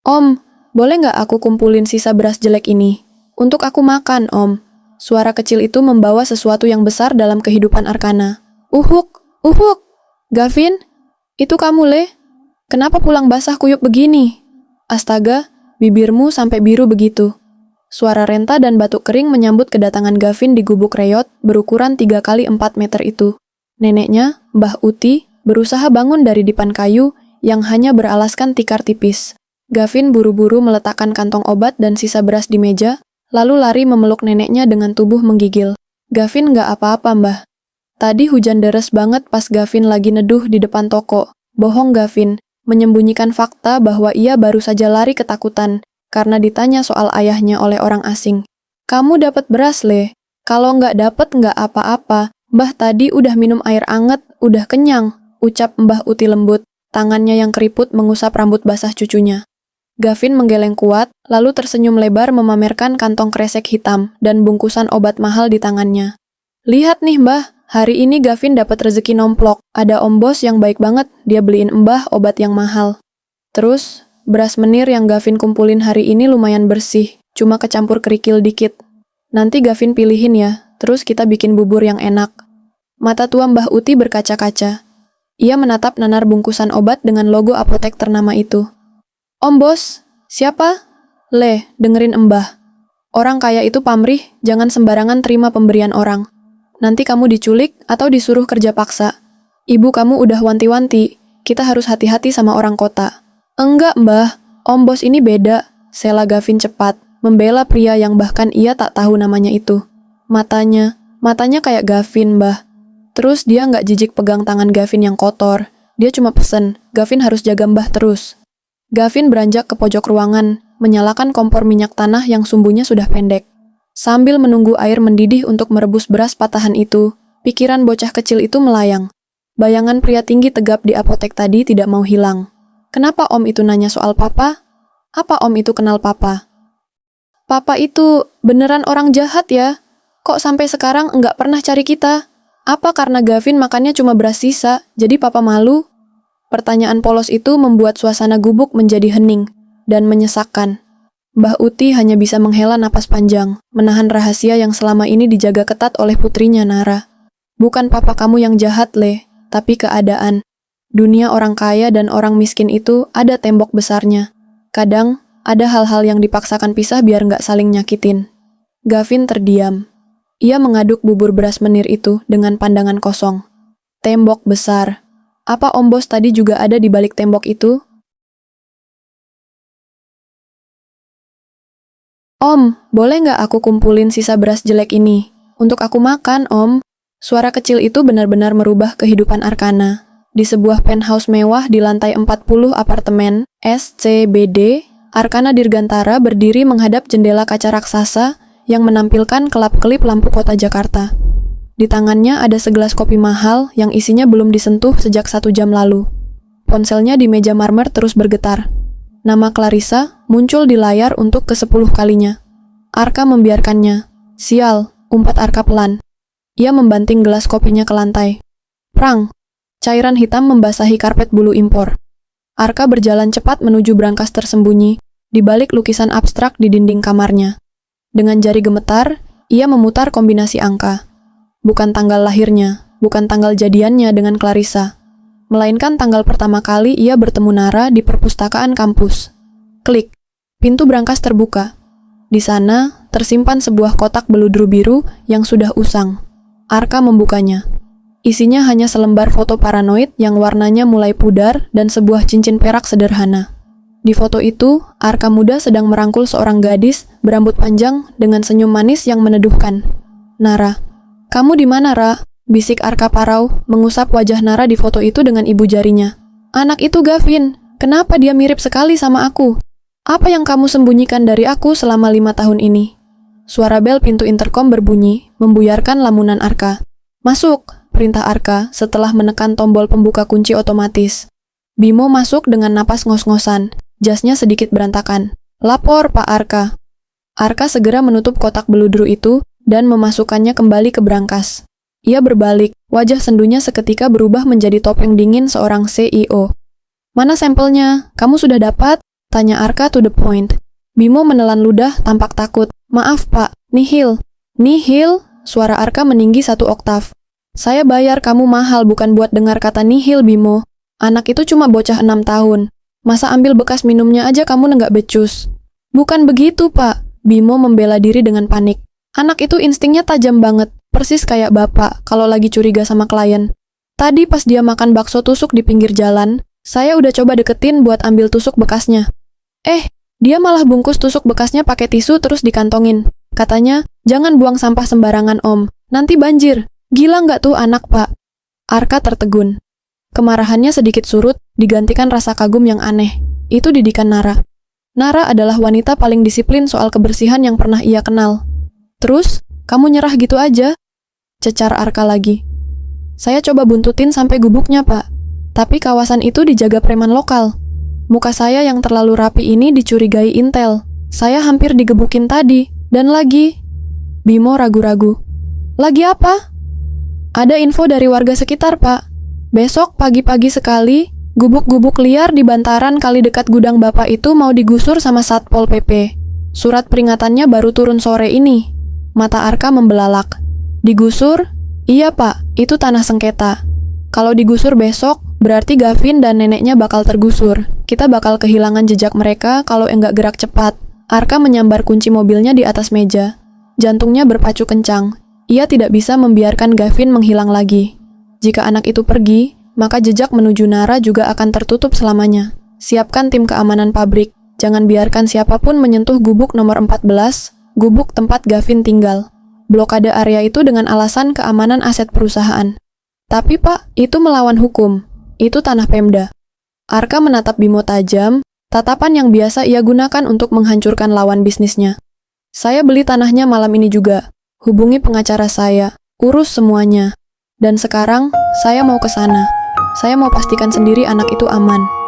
Om, boleh nggak aku kumpulin sisa beras jelek ini? Untuk aku makan, Om. Suara kecil itu membawa sesuatu yang besar dalam kehidupan Arkana. Uhuk, uhuk. Gavin, itu kamu, Le? Kenapa pulang basah kuyup begini? Astaga, bibirmu sampai biru begitu. Suara renta dan batuk kering menyambut kedatangan Gavin di gubuk reyot berukuran 3 kali 4 meter itu. Neneknya, Mbah Uti, berusaha bangun dari dipan kayu yang hanya beralaskan tikar tipis. Gavin buru-buru meletakkan kantong obat dan sisa beras di meja, lalu lari memeluk neneknya dengan tubuh menggigil. Gavin nggak apa-apa, Mbah. Tadi hujan deres banget pas Gavin lagi neduh di depan toko. Bohong Gavin, menyembunyikan fakta bahwa ia baru saja lari ketakutan karena ditanya soal ayahnya oleh orang asing. Kamu dapat beras, Le. Kalau nggak dapat nggak apa-apa. Mbah tadi udah minum air anget, udah kenyang, ucap Mbah Uti lembut, tangannya yang keriput mengusap rambut basah cucunya. Gavin menggeleng kuat, lalu tersenyum lebar memamerkan kantong kresek hitam dan bungkusan obat mahal di tangannya. Lihat nih, Mbah, hari ini Gavin dapat rezeki nomplok. Ada om bos yang baik banget, dia beliin Mbah obat yang mahal. Terus, beras menir yang Gavin kumpulin hari ini lumayan bersih, cuma kecampur kerikil dikit. Nanti Gavin pilihin ya, terus kita bikin bubur yang enak. Mata tua Mbah Uti berkaca-kaca. Ia menatap nanar bungkusan obat dengan logo apotek ternama itu. Om bos, siapa? Le, dengerin Mbah. Orang kaya itu pamrih, jangan sembarangan terima pemberian orang. Nanti kamu diculik atau disuruh kerja paksa. Ibu kamu udah wanti-wanti, kita harus hati-hati sama orang kota. Enggak, Mbah, om bos ini beda, sela Gavin cepat, membela pria yang bahkan ia tak tahu namanya itu. Matanya kayak Gavin, Mbah. Terus dia nggak jijik pegang tangan Gavin yang kotor. Dia cuma pesen, Gavin harus jaga Mbah terus. Gavin beranjak ke pojok ruangan, menyalakan kompor minyak tanah yang sumbunya sudah pendek. Sambil menunggu air mendidih untuk merebus beras patahan itu, pikiran bocah kecil itu melayang. Bayangan pria tinggi tegap di apotek tadi tidak mau hilang. Kenapa om itu nanya soal papa? Apa om itu kenal papa? Papa itu beneran orang jahat ya? Kok sampai sekarang nggak pernah cari kita? Apa karena Gavin makannya cuma beras sisa, jadi papa malu? Pertanyaan polos itu membuat suasana gubuk menjadi hening dan menyesakkan. Mbah Uti hanya bisa menghela napas panjang, menahan rahasia yang selama ini dijaga ketat oleh putrinya Nara. Bukan papa kamu yang jahat, Le, tapi keadaan. Dunia orang kaya dan orang miskin itu ada tembok besarnya. Kadang, ada hal-hal yang dipaksakan pisah biar nggak saling nyakitin. Gavin terdiam. Ia mengaduk bubur beras menir itu dengan pandangan kosong. Tembok besar. Apa om bos tadi juga ada di balik tembok itu? Om, boleh nggak aku kumpulin sisa beras jelek ini? Untuk aku makan, Om. Suara kecil itu benar-benar merubah kehidupan Arkana. Di sebuah penthouse mewah di lantai 40 apartemen SCBD, Arkana Dirgantara berdiri menghadap jendela kaca raksasa yang menampilkan kelap-kelip lampu kota Jakarta. Di tangannya ada segelas kopi mahal yang isinya belum disentuh sejak 1 jam lalu. Ponselnya di meja marmer terus bergetar. Nama Clarissa muncul di layar untuk ke-10 kalinya. Arka membiarkannya. Sial, umpat Arka pelan. Ia membanting gelas kopinya ke lantai. Prang! Cairan hitam membasahi karpet bulu impor. Arka berjalan cepat menuju brankas tersembunyi di balik lukisan abstrak di dinding kamarnya. Dengan jari gemetar, ia memutar kombinasi angka. Bukan tanggal lahirnya, bukan tanggal jadiannya dengan Clarissa, melainkan tanggal pertama kali ia bertemu Nara di perpustakaan kampus. Klik, pintu brankas terbuka. Di sana, tersimpan sebuah kotak beludru biru yang sudah usang. Arka membukanya. Isinya hanya selembar foto paranoid yang warnanya mulai pudar dan sebuah cincin perak sederhana. Di foto itu, Arka muda sedang merangkul seorang gadis berambut panjang dengan senyum manis yang meneduhkan. Nara. Kamu di mana, Ra? Bisik Arka parau, mengusap wajah Nara di foto itu dengan ibu jarinya. Anak itu Gavin. Kenapa dia mirip sekali sama aku? Apa yang kamu sembunyikan dari aku selama 5 tahun ini? Suara bel pintu interkom berbunyi, membuyarkan lamunan Arka. Masuk, perintah Arka setelah menekan tombol pembuka kunci otomatis. Bimo masuk dengan napas ngos-ngosan, jasnya sedikit berantakan. Lapor, Pak Arka. Arka segera menutup kotak beludru itu dan memasukkannya kembali ke brankas. Ia berbalik, wajah sendunya seketika berubah menjadi topeng dingin seorang CEO. Mana sampelnya? Kamu sudah dapat? Tanya Arka to the point. Bimo menelan ludah tampak takut. Maaf pak, nihil. Nihil? Suara Arka meninggi 1 oktav. Saya bayar kamu mahal bukan buat dengar kata nihil, Bimo. Anak itu cuma bocah 6 tahun. Masa ambil bekas minumnya aja kamu nenggak becus? Bukan begitu, Pak. Bimo membela diri dengan panik. Anak itu instingnya tajam banget, persis kayak bapak kalau lagi curiga sama klien. Tadi pas dia makan bakso tusuk di pinggir jalan, saya udah coba deketin buat ambil tusuk bekasnya. Dia malah bungkus tusuk bekasnya pakai tisu terus dikantongin. Katanya, jangan buang sampah sembarangan om, nanti banjir. Gila nggak tuh anak pak? Arka tertegun. Kemarahannya sedikit surut, digantikan rasa kagum yang aneh. Itu didikan Nara. Nara adalah wanita paling disiplin soal kebersihan yang pernah ia kenal. Terus, kamu nyerah gitu aja? Cecar Arka lagi. Saya coba buntutin sampai gubuknya pak. Tapi kawasan itu dijaga preman lokal. Muka saya yang terlalu rapi ini dicurigai intel. Saya hampir digebukin tadi. Dan lagi... Bimo ragu-ragu. Lagi apa? Ada info dari warga sekitar, Pak. Besok pagi-pagi sekali, gubuk-gubuk liar di bantaran kali dekat gudang Bapak itu mau digusur sama Satpol PP. Surat peringatannya baru turun sore ini. Mata Arka membelalak. Digusur? Iya, Pak. Itu tanah sengketa. Kalau digusur besok, berarti Gavin dan neneknya bakal tergusur. Kita bakal kehilangan jejak mereka kalau enggak gerak cepat. Arka menyambar kunci mobilnya di atas meja. Jantungnya berpacu kencang. Ia tidak bisa membiarkan Gavin menghilang lagi. Jika anak itu pergi, maka jejak menuju Nara juga akan tertutup selamanya. Siapkan tim keamanan pabrik. Jangan biarkan siapapun menyentuh gubuk nomor 14, gubuk tempat Gavin tinggal. Blokade area itu dengan alasan keamanan aset perusahaan. Tapi Pak, itu melawan hukum. Itu tanah Pemda. Arka menatap Bimo tajam, tatapan yang biasa ia gunakan untuk menghancurkan lawan bisnisnya. Saya beli tanahnya malam ini juga. Hubungi pengacara saya, urus semuanya. Dan sekarang, saya mau ke sana. Saya mau pastikan sendiri anak itu aman.